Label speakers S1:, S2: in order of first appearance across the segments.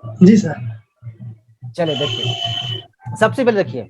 S1: जी sir.
S2: चले देखिए, सबसे पहले देखिए,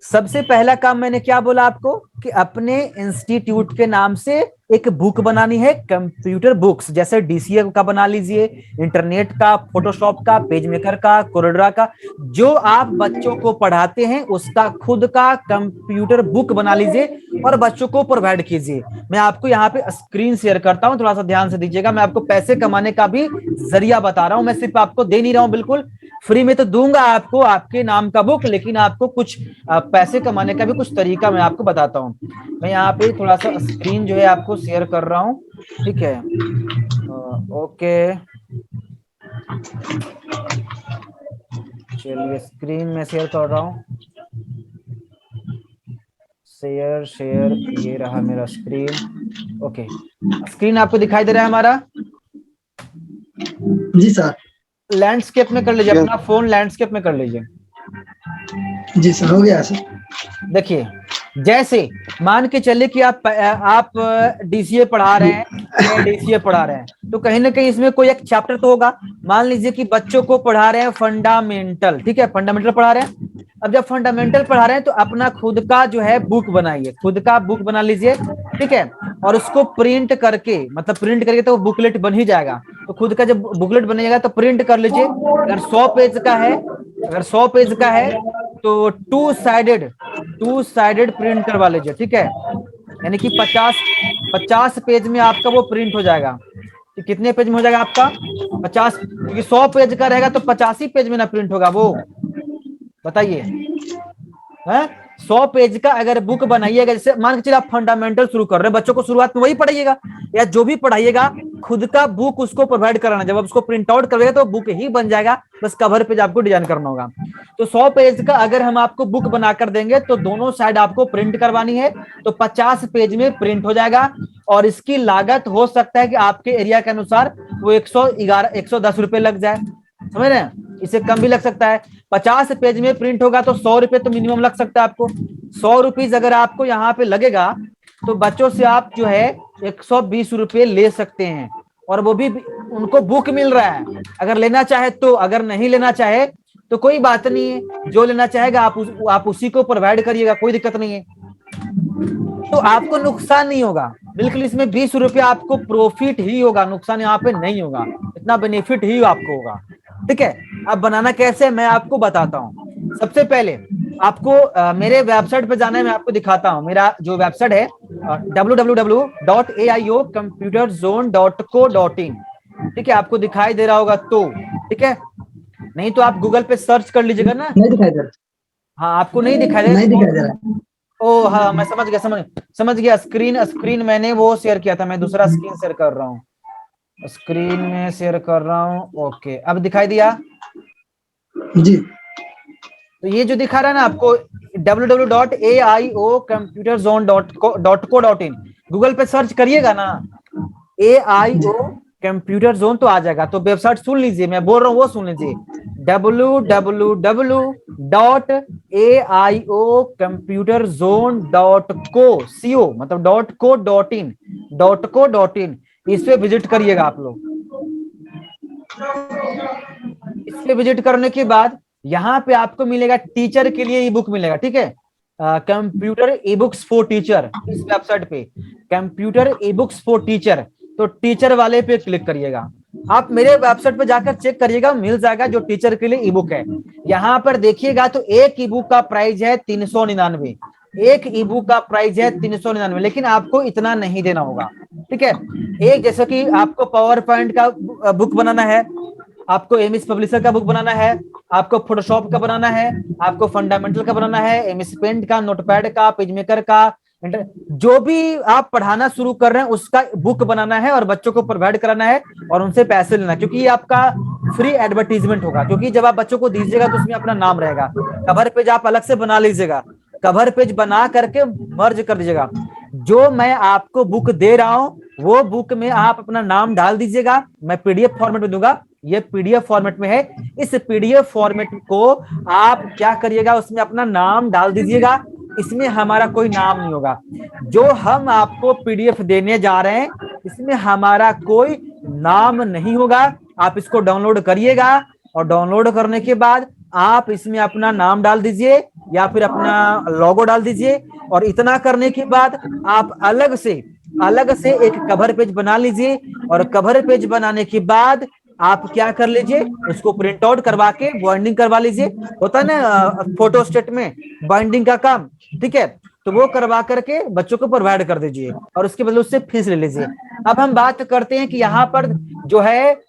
S2: सबसे पहला काम मैंने क्या बोला आपको कि अपने इंस्टीट्यूट के नाम से एक बुक बनानी है, कंप्यूटर बुक्स, जैसे डीसीए का बना लीजिए, इंटरनेट का, फोटोशॉप का, पेज मेकर का, कोरोड्रा का, जो आप बच्चों को पढ़ाते हैं उसका खुद का कंप्यूटर बुक बना लीजिए और बच्चों को प्रोवाइड कीजिए। मैं आपको यहाँ पे स्क्रीन शेयर करता हूँ, थोड़ा सा ध्यान से दीजिएगा। मैं आपको पैसे कमाने का भी जरिया बता रहा हूँ, मैं सिर्फ आपको दे नहीं रहा हूँ बिल्कुल फ्री में, तो दूंगा आपको आपके नाम का बुक, लेकिन आपको कुछ पैसे कमाने का भी कुछ तरीका मैं आपको बताता हूँ। मैं यहाँ पे थोड़ा सा स्क्रीन जो है आपको शेयर कर रहा हूँ, ठीक है। ओके, चलिए स्क्रीन में शेयर कर रहा हूँ। शेयर शेयर, ये रहा मेरा स्क्रीन। ओके, स्क्रीन आपको दिखाई दे रहा है हमारा?
S1: जी सर।
S2: लैंडस्केप में कर लीजिए, अपना फोन लैंडस्केप में कर लीजिए।
S1: जी सर, हो गया सर।
S2: देखिए, जैसे मान के चले कि आप डीसीए पढ़ा रहे हैं या डीसीए पढ़ा रहे हैं, तो कहीं ना कहीं इसमें कोई एक चैप्टर तो होगा। मान लीजिए कि बच्चों को पढ़ा रहे हैं फंडामेंटल, ठीक है, फंडामेंटल पढ़ा रहे हैं। अब जब फंडामेंटल पढ़ा रहे हैं तो अपना खुद का जो है बुक बनाइए, खुद का बुक बना लीजिए, ठीक है। और उसको प्रिंट करके, मतलब प्रिंट करके तो बुकलेट बन ही जाएगा। तो खुद का जब बुकलेट बनेगा तो प्रिंट कर लीजिए। अगर 100 पेज का है, अगर 100 पेज का है तो टू साइडेड प्रिंट करवा लीजिए, ठीक है। यानी कि 50 पेज में आपका वो प्रिंट हो जाएगा। कि कितने पेज में हो जाएगा आपका? 50, क्योंकि 100 पेज का रहेगा तो 85 पेज में ना प्रिंट होगा वो, बताइए। है 100 पेज का अगर बुक बनाइएगा, जैसे मान के चलिए आप फंडामेंटल शुरू कर रहे हैं, बच्चों को शुरुआत में वही पढ़ाइएगा या जो भी पढ़ाइएगा, खुद का बुक उसको प्रोवाइड कराना। जब आप उसको प्रिंट आउट करेगा तो बुक ही बन जाएगा, बस कवर पेज आपको डिजाइन करना होगा। तो 100 पेज का अगर हम आपको बुक बनाकर देंगे तो दोनों साइड आपको प्रिंट करवानी है, तो 50 पेज में प्रिंट हो जाएगा। और इसकी लागत हो सकता है कि आपके एरिया के अनुसार वो 110 रुपए लग जाए, समझ रहे हैं, इससे कम भी लग सकता है। 50 पेज में प्रिंट होगा तो 100 रुपए तो मिनिमम लग सकता है आपको। 100 रुपीज अगर आपको यहाँ पे लगेगा तो बच्चों से आप जो है 120 रुपए ले सकते हैं, और वो भी उनको बुक मिल रहा है। अगर लेना चाहे तो, अगर नहीं लेना चाहे तो कोई बात नहीं है, जो लेना चाहेगा आप उसी को प्रोवाइड करिएगा, कोई दिक्कत नहीं है। तो आपको नुकसान नहीं होगा बिल्कुल, इसमें 20 रुपया आपको प्रॉफिट ही होगा, नुकसान यहाँ पे नहीं होगा, इतना बेनिफिट ही आपको होगा, ठीक है। अब बनाना कैसे मैं आपको बताता हूँ। सबसे पहले आपको मेरे वेबसाइट पे जाना है, मैं आपको दिखाता हूँ। मेरा जो वेबसाइट है www.aiocomputerzone.co.in, ठीक है, आपको दिखाई दे रहा होगा तो, ठीक है। नहीं तो आप गूगल पे सर्च कर लीजिएगा ना।
S1: नहीं दिखाई दे रहा।
S2: हाँ, आपको नहीं दिखाई दे
S1: नहीं
S2: तो,
S1: दिखाई दे रहा।
S2: ओ हाँ, मैं समझ गया, समझ गया। स्क्रीन स्क्रीन मैंने वो शेयर किया था, मैं दूसरा स्क्रीन शेयर कर रहा हूँ। स्क्रीन में शेयर कर रहा हूँ, ओके, अब दिखाई दिया।
S1: जी।
S2: तो ये जो दिखा रहा है ना आपको, www.aiocomputerzone.co.in, गूगल पे सर्च करिएगा ना,
S1: जी।
S2: AIO कंप्यूटर जोन तो आ जाएगा। तो वेबसाइट सुन लीजिए, मैं बोल रहा हूँ वो सुन लीजिए, www.aiocomputerzone.co, मतलब .co.in, इस पे विजिट करिएगा आप लोग। इस पे विजिट करने के बाद यहाँ पे आपको मिलेगा टीचर के लिए ई बुक मिलेगा, ठीक है। Computer e books for teacher, इस वेबसाइट पे computer e books for teacher, तो टीचर वाले पे क्लिक करिएगा। आप मेरे वेबसाइट पे जाकर चेक करिएगा, मिल जाएगा जो टीचर के लिए ई बुक है। यहाँ पर देखिएगा तो एक ई बुक का प्राइस है 399, एक ई बुक का प्राइस है 399, लेकिन आपको इतना नहीं देना होगा, ठीक है। एक जैसे कि आपको पावर पॉइंट का बुक बनाना है, आपको एमएस पब्लिशर का बुक बनाना है, आपको फोटोशॉप का बनाना है, आपको फंडामेंटल का बनाना है, एमएस पेंट का, नोटपैड का, पेज मेकर का, जो भी आप पढ़ाना शुरू कर रहे हैं उसका बुक बनाना है और बच्चों को प्रोवाइड कराना है और उनसे पैसे लेना है, क्योंकि ये आपका फ्री एडवर्टीजमेंट होगा। क्योंकि जब आप बच्चों को दीजिएगा तो उसमें अपना नाम रहेगा। कवर पेज आप अलग से बना लीजिएगा, कवर पेज बना करके मर्ज कर दीजिएगा। जो मैं आपको बुक दे रहा हूं वो बुक में आप अपना नाम डाल दीजिएगा, मैं पीडीएफ फॉर्मेट में दूंगा, ये पीडीएफ फॉर्मेट में है। इस पीडीएफ फॉर्मेट को आप क्या करिएगा, उसमें अपना नाम डाल दीजिएगा, इसमें हमारा कोई नाम नहीं होगा। जो हम आपको पीडीएफ देने जा रहे हैं इसमें हमारा कोई नाम नहीं होगा। आप इसको डाउनलोड करिएगा, और डाउनलोड करने के बाद आप इसमें अपना नाम डाल दीजिए या फिर अपना लोगो डाल दीजिए। और इतना करने के बाद आप अलग से एक कवर पेज बना लीजिए। और कवर पेज बनाने के बाद आप क्या कर लीजिए, उसको प्रिंट आउट करवा के बाइंडिंग करवा लीजिए। होता है ना फोटो स्टेट में बाइंडिंग का काम, ठीक है, तो वो करवा करके बच्चों को प्रोवाइड कर दीजिए और उसके बदले उससे फीस ले लीजिए। अब हम बात करते हैं कि यहाँ पर जो है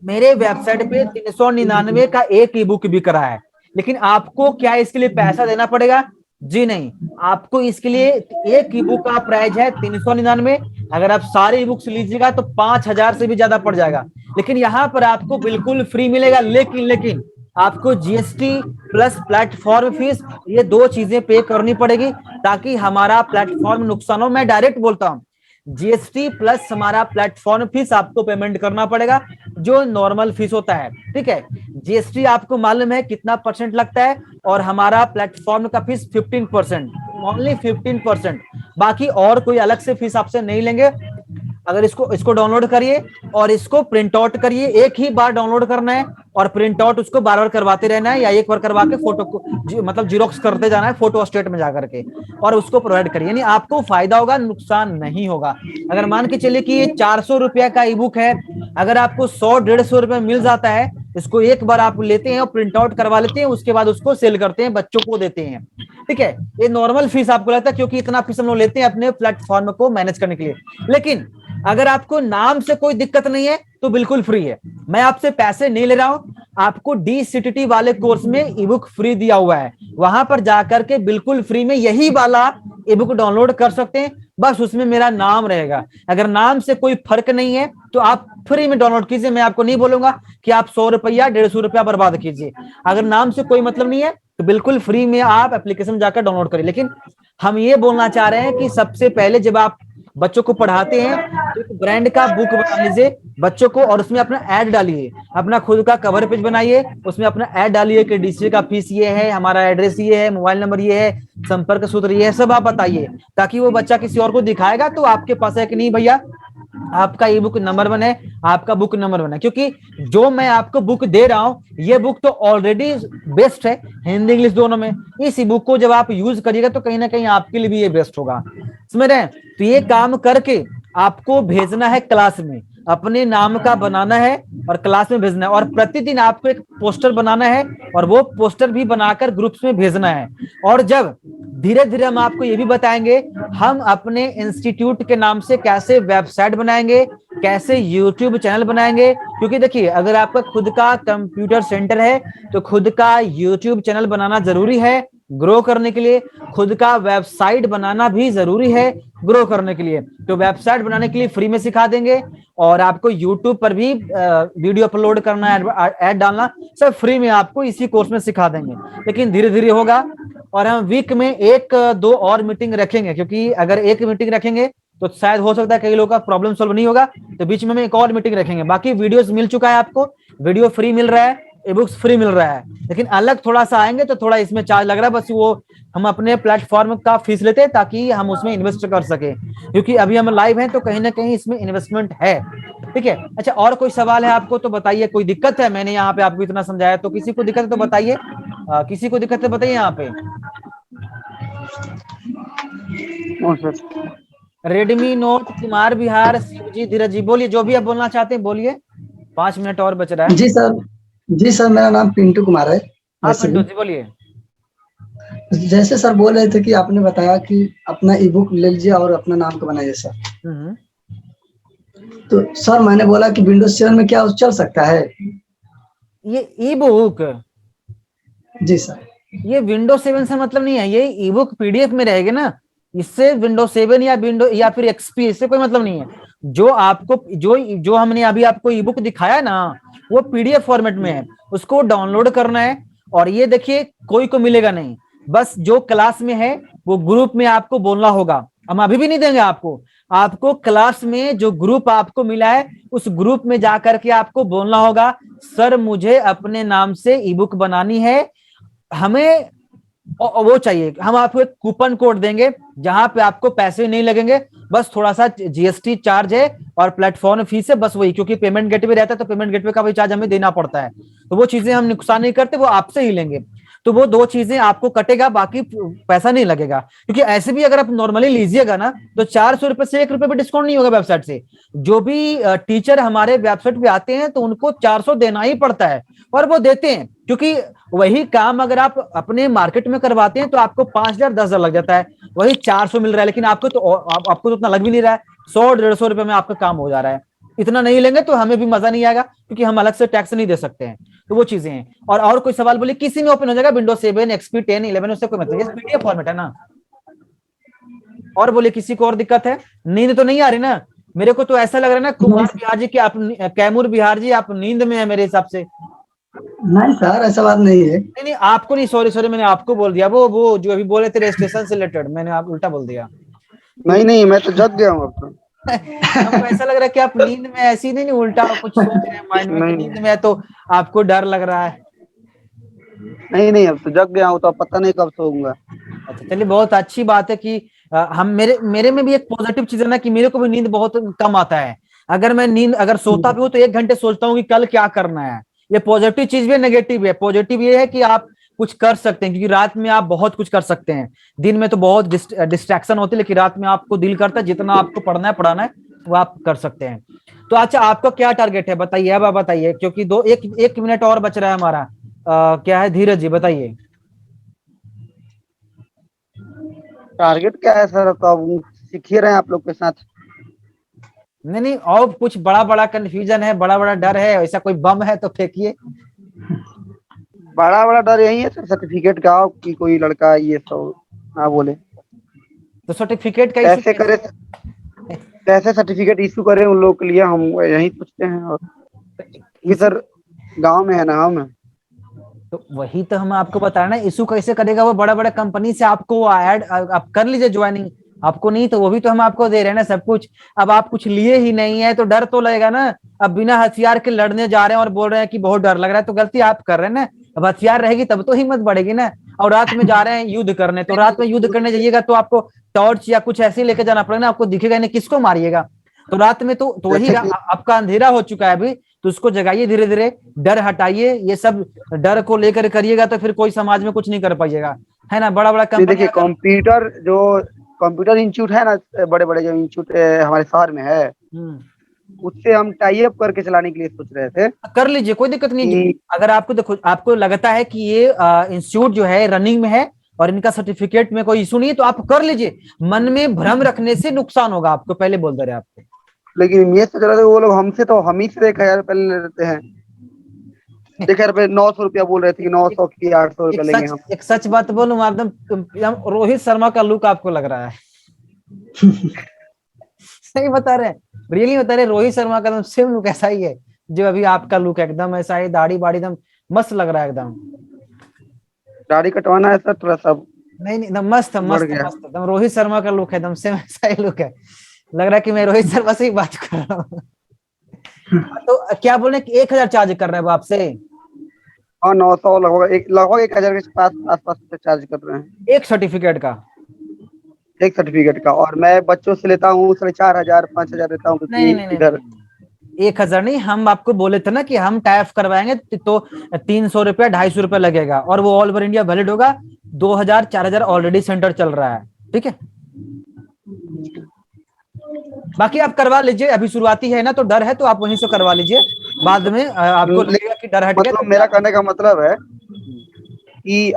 S2: मेरे वेबसाइट पे 399 का एक ई बुक बिक रहा है, लेकिन आपको क्या इसके लिए पैसा देना पड़ेगा? जी नहीं, आपको इसके लिए एक ई बुक का प्राइस है 399। अगर आप सारे ई बुक्स लीजिएगा तो 5,000 से भी ज्यादा पड़ जाएगा, लेकिन यहाँ पर आपको बिल्कुल फ्री मिलेगा। लेकिन आपको जीएसटी प्लस प्लेटफॉर्म फीस, ये दो चीजें पे करनी पड़ेगी ताकि हमारा प्लेटफॉर्म नुकसान हो। मैं डायरेक्ट बोलता हूं, जीएसटी प्लस हमारा प्लेटफॉर्म फीस आपको पेमेंट करना पड़ेगा, जो नॉर्मल फीस होता है, ठीक है। जीएसटी आपको मालूम है कितना परसेंट लगता है, और हमारा प्लेटफॉर्म का फीस 15%, ओनली 15%। बाकी और कोई अलग से फीस आपसे नहीं लेंगे। अगर इसको डाउनलोड करिए और इसको प्रिंट आउट करिए, एक ही बार डाउनलोड करना है और प्रिंट आउट उसको बार बार करवाते रहना है, या एक बार करवा के फोटो को मतलब जीरोक्स करते जाना है फोटो स्टेट में जाकर के, और उसको प्रोवाइड करिए। यानी आपको फायदा होगा, नुकसान नहीं होगा। अगर मान के चलिए कि ये 400 रुपया का ई बुक है, अगर आपको 100-150 रुपये मिल जाता है, इसको एक बार आप लेते हैं और प्रिंट आउट करवा लेते हैं, उसके बाद उसको सेल करते हैं, बच्चों को देते हैं, ठीक है। ये नॉर्मल फीस आपको लगता है, क्योंकि इतना फीस हम लोग लेते हैं अपने प्लेटफॉर्म को मैनेज करने के लिए। लेकिन अगर आपको नाम से कोई दिक्कत नहीं है तो बिल्कुल फ्री है, मैं आपसे पैसे नहीं ले रहा हूं। आपको DCTT वाले कोर्स में ई बुक फ्री दिया हुआ है, वहां पर जाकर के बिल्कुल फ्री में यही वाला ई बुक डाउनलोड कर सकते हैं, बस उसमें मेरा नाम रहेगा। अगर नाम से कोई फर्क नहीं है तो आप फ्री में डाउनलोड कीजिए। मैं आपको नहीं बोलूंगा कि आप 100 रुपया 150 रुपया बर्बाद कीजिए। अगर नाम से कोई मतलब नहीं है तो बिल्कुल फ्री में आप एप्लीकेशन जाकर डाउनलोड करिए। लेकिन हम ये बोलना चाह रहे हैं कि सबसे पहले जब आप बच्चों को पढ़ाते हैं तो एक ब्रांड का बुक बना लीजिए बच्चों को, और उसमें अपना ऐड डालिए, अपना खुद का कवर पेज बनाइए, उसमें अपना ऐड डालिए कि डीसी का फीस ये है, हमारा एड्रेस ये है, मोबाइल नंबर ये है, संपर्क सूत्र ये है, सब आप बताइए, ताकि वो बच्चा किसी और को दिखाएगा तो आपके पास है कि नहीं भैया आपका ई बुक नंबर 1 है, आपका बुक नंबर 1 है। क्योंकि जो मैं आपको बुक दे रहा हूं ये बुक तो ऑलरेडी बेस्ट है हिंदी इंग्लिश दोनों में। इस ई बुक को जब आप यूज करिएगा तो कहीं ना कहीं आपके लिए भी ये बेस्ट होगा, समझ रहे हैं। तो ये काम करके आपको भेजना है क्लास में, अपने नाम का बनाना है और क्लास में भेजना है, और प्रतिदिन आपको एक पोस्टर बनाना है और वो पोस्टर भी बनाकर ग्रुप्स में भेजना है। और जब धीरे धीरे हम आपको ये भी बताएंगे हम अपने इंस्टीट्यूट के नाम से कैसे वेबसाइट बनाएंगे, कैसे यूट्यूब चैनल बनाएंगे। क्योंकि देखिए अगर आपका खुद का कंप्यूटर सेंटर है तो खुद का यूट्यूब चैनल बनाना जरूरी है ग्रो करने के लिए, खुद का वेबसाइट बनाना भी जरूरी है ग्रो करने के लिए। तो वेबसाइट बनाने के लिए फ्री में सिखा देंगे, और आपको यूट्यूब पर भी वीडियो अपलोड करना, ऐड डालना, सब फ्री में आपको इसी कोर्स में सिखा देंगे। लेकिन धीरे धीरे होगा, और हम वीक में 1-2 और मीटिंग रखेंगे, क्योंकि अगर एक मीटिंग रखेंगे तो शायद हो सकता है कई लोगों का प्रॉब्लम सॉल्व नहीं होगा, तो बीच में हम एक और मीटिंग रखेंगे। बाकी वीडियोस मिल चुका है आपको, वीडियो फ्री मिल रहा है, ई बुक्स फ्री मिल रहा है, लेकिन अलग थोड़ा सा आएंगे तो थोड़ा इसमें चार्ज लग रहा है, बस वो हम अपने प्लेटफॉर्म का फीस लेते हैं ताकि हम उसमें इन्वेस्ट कर सके, क्योंकि अभी हम लाइव हैं तो कहीं ना कहीं इसमें इन्वेस्टमेंट है, ठीक है। अच्छा, और कोई सवाल है आपको तो बताइए, कोई दिक्कत है? मैंने यहाँ पे आपको इतना समझाया, तो किसी को दिक्कत है तो बताइए, किसी को दिक्कत है बताइए यहाँ पे। रेडमी नोट, कुमार विहार, शिवजी, धीरज जी, बोलिए जो भी आप बोलना चाहते हैं बोलिए, 5 मिनट और बच रहा है।
S1: जी सर, मेरा नाम पिंटू कुमार है।
S2: हाँ पिंटू जी बोलिए।
S1: जैसे सर बोल रहे थे कि आपने बताया कि अपना ई बुक ले लीजिए और अपना नाम का बनाइए सर। तो सर मैंने बोला कि विंडोज 7 में क्या चल सकता है
S2: ये ई बुक?
S1: जी सर,
S2: ये विंडोज 7 से मतलब नहीं है, ये ई बुक पीडीएफ में रहेगी ना, इससे विंडोज 7 या विंडो या फिर एक्सपी इससे कोई मतलब नहीं है। जो आपको जो हमने अभी आपको ई बुक दिखाया ना वो पीडीएफ फॉर्मेट में है, उसको डाउनलोड करना है। और ये देखिए कोई को मिलेगा नहीं, बस जो क्लास में है वो ग्रुप में आपको बोलना होगा। हम अभी भी नहीं देंगे आपको, आपको क्लास में जो ग्रुप आपको मिला है उस ग्रुप में जाकर के आपको बोलना होगा सर मुझे अपने नाम से ई बुक बनानी है, हमें और वो चाहिए, हम आपको एक कूपन कोड देंगे जहां पे आपको पैसे नहीं लगेंगे, बस थोड़ा सा जीएसटी चार्ज है और प्लेटफॉर्म फीस है, बस वही, क्योंकि पेमेंट गेटवे रहता है तो पेमेंट गेटवे का भी चार्ज हमें देना पड़ता है, तो वो चीजें हम नुकसान नहीं करते, वो आपसे ही लेंगे। तो वो दो चीजें आपको कटेगा, बाकी पैसा नहीं लगेगा, क्योंकि ऐसे भी अगर आप नॉर्मली लीजिएगा ना तो 400 रुपए से 1 रुपए भी डिस्काउंट नहीं होगा वेबसाइट से। जो भी टीचर हमारे वेबसाइट पे आते हैं तो उनको 400 देना ही पड़ता है, और वो देते हैं, क्योंकि वही काम अगर आप अपने मार्केट में करवाते हैं तो आपको 5,000 10,000 लग जाता है, वही 400 मिल रहा है, लेकिन आपको तो आपको तो उतना लग भी नहीं रहा है, 100 150 रुपए में आपका काम हो जा रहा है। इतना नहीं लेंगे तो हमें भी मजा नहीं आएगा, क्योंकि हम अलग से टैक्स नहीं दे सकते हैं। तो वो चीजें हैं। और कोई सवाल बोले, किसी में ओपन हो जाएगा, विंडोज 7 XP 10 11, उससे कोई मतलब, ये पीडीएफ फॉर्मेट है ना। और बोले किसी को और दिक्कत है? नींद तो नहीं आ रही ना? मेरे को तो ऐसा लग रहा है ना कुमार बिहार जी की, आप कैमूर बिहार जी आप नींद में है मेरे हिसाब से।
S1: नहीं सर, ऐसा बात नहीं है।
S2: नहीं नहीं, आपको नहीं, सॉरी सॉरी, मैंने आपको बोल दिया, वो जो अभी बोले थे रजिस्ट्रेशन से रिलेटेड, मैंने आप उल्टा बोल दिया।
S3: नहीं नहीं, मैं तो जग गया हूँ अब तो।
S2: हमको ऐसा लग रहा है कि आप नींद में ऐसी नहीं उल्टा कुछ सोच रहे हैं माइंड में कि
S3: नहीं
S2: नींद में है तो आपको डर लग रहा है।
S3: नहीं नहीं, अब तो जग गया हूँ, तो अब पता नहीं कब सोऊंगा।
S2: अच्छा चलिए, बहुत अच्छी बात है कि हम मेरे में भी एक पॉजिटिव चीज है ना कि मेरे को भी नींद बहुत कम आता है। अगर मैं नींद अगर सोता भी हूँ तो 1 घंटे सोचता हूँ कि कल क्या करना है। ये पॉजिटिव चीज भी है, नेगेटिव भी है। पॉजिटिव ये है कि आप कुछ कर सकते हैं, क्योंकि रात में आप बहुत कुछ कर सकते हैं। दिन में तो बहुत डिस्ट्रैक्शन होती है, लेकिन रात में आपको दिल करता है जितना आपको पढ़ना है पढ़ाना है वो आप कर सकते हैं। तो अच्छा, आपका क्या टारगेट है बताइए, अब आप बताइए, क्योंकि एक मिनट और बच रहा है हमारा। क्या है धीरज जी, बताइए।
S3: टारगेट क्या है सर? तो अब सीख ही रहे हैं आप लोग के साथ।
S2: नहीं नहीं, और कुछ बड़ा बड़ा कंफ्यूजन है, बड़ा बड़ा डर है, ऐसा कोई बम है तो फेंकिए।
S3: बड़ा बड़ा डर यही है सर, सर्टिफिकेट का, कि कोई लड़का ये सब ना बोले।
S2: तो सर्टिफिकेट का इशू
S3: कैसे करे, कैसे सर्टिफिकेट इशू करें उन लोगों के लिए, हम यही सोचते हैं। और कि सर गांव में है ना हम।
S2: तो वही तो हम आपको बता रहे ना, इशू कैसे करेगा वो बड़ा बड़ा कंपनी से आपको ऐड आप कर लीजिए ज्वाइनिंग। आपको नहीं तो वो भी तो हम आपको दे रहे हैं ना सब कुछ। अब आप कुछ लिए ही नहीं है तो डर तो लगेगा ना। अब बिना हथियार के लड़ने जा रहे हैं और बोल रहे हैं कि बहुत डर लग रहा है, तो गलती आप कर रहे हैं ना। अब हथियार रहेगी तब तो हिम्मत बढ़ेगी ना। और रात में जा रहे हैं युद्ध करने, तो रात में युद्ध करने जाइएगा तो आपको टॉर्च या कुछ ऐसे लेके जाना पड़ेगा ना, आपको दिखेगा नहीं, किसको मारिएगा। तो रात में तो वही
S3: जैसे कि
S2: आपका अंधेरा हो चुका है अभी, तो उसको जगाइए धीरे धीरे, डर हटाइए। ये सब डर को लेकर करिएगा तो फिर कोई समाज में कुछ नहीं कर पाइएगा, है ना। बड़ा बड़ा कंपनी
S3: देखिए, कंप्यूटर जो कंप्यूटर इंस्टीट्यूट है ना, बड़े बड़े जो इंस्टीट्यूट हमारे शहर में है, उससे हम टाई अप करके चलाने के लिए सोच रहे थे।
S2: कर लीजिए, कोई दिक्कत नहीं।
S3: कि
S2: अगर आपको देखो, आपको लगता है कि ये इंस्टीट्यूट जो है रनिंग में है और इनका सर्टिफिकेट में कोई इशू नहीं है तो आप कर लीजिए। मन में भ्रम रखने से नुकसान होगा आपको, पहले बोल दे रहे आपको।
S3: लेकिन ये सोच रहे थे वो लोग हमसे, तो हम ही से 1,000 रुपये ले लेते हैं। 1,000 रुपये, 900 रुपया बोल रहे थे कि 900 की 800 रुपया लेंगे हम।
S2: एक सच बात बोलूं, एकदम रोहित शर्मा का लुक आपको लग रहा है। सही बता रहे हैं, रियली बता रहे, रोहित शर्मा का एकदम सेम लुक ऐसा ही है जो अभी आपका लुक है, एकदम ऐसा ही, दाढ़ी बाड़ी एकदम मस्त लग रहा है एकदम।
S3: दाढ़ी कटवाना है सर थोड़ा सा।
S2: नहीं नहीं, एकदम मस्त मस्त मस्त, एकदम रोहित शर्मा का लुक है, एकदम सेम ऐसा ही लुक है। लग रहा है कि मैं रोहित शर्मा से ही बात कर रहा हूँ। तो क्या बोले कि 1,000 चार्ज कर रहे हैं वो आपसे?
S3: हाँ, 900, लगभग 1,000 के पास आसपास से चार्ज कर रहे हैं।
S2: एक सर्टिफिकेट का?
S3: एक सर्टिफिकेट का। और मैं बच्चों से लेता हूँ 4,500 5,000 लेता हूँ,
S2: नहीं
S3: क्योंकि
S2: नहीं नहीं,
S3: इधर
S2: 1,000 नहीं, हम आपको बोले थे ना कि हम टाइप करवाएंगे तो 300 रुपया 250 रुपया लगेगा, और वो ऑल ओवर इंडिया वैलिड होगा। 2,000 4,000 ऑलरेडी सेंटर चल रहा है, ठीक है। बाकी आप करवा लीजिए, अभी शुरुआती है ना तो डर है तो आप वहीं से करवा लीजिए। बाद में आपको लगेगा कि डर हट गया
S3: मतलब
S2: तो
S3: मेरा कहने का मतलब है कि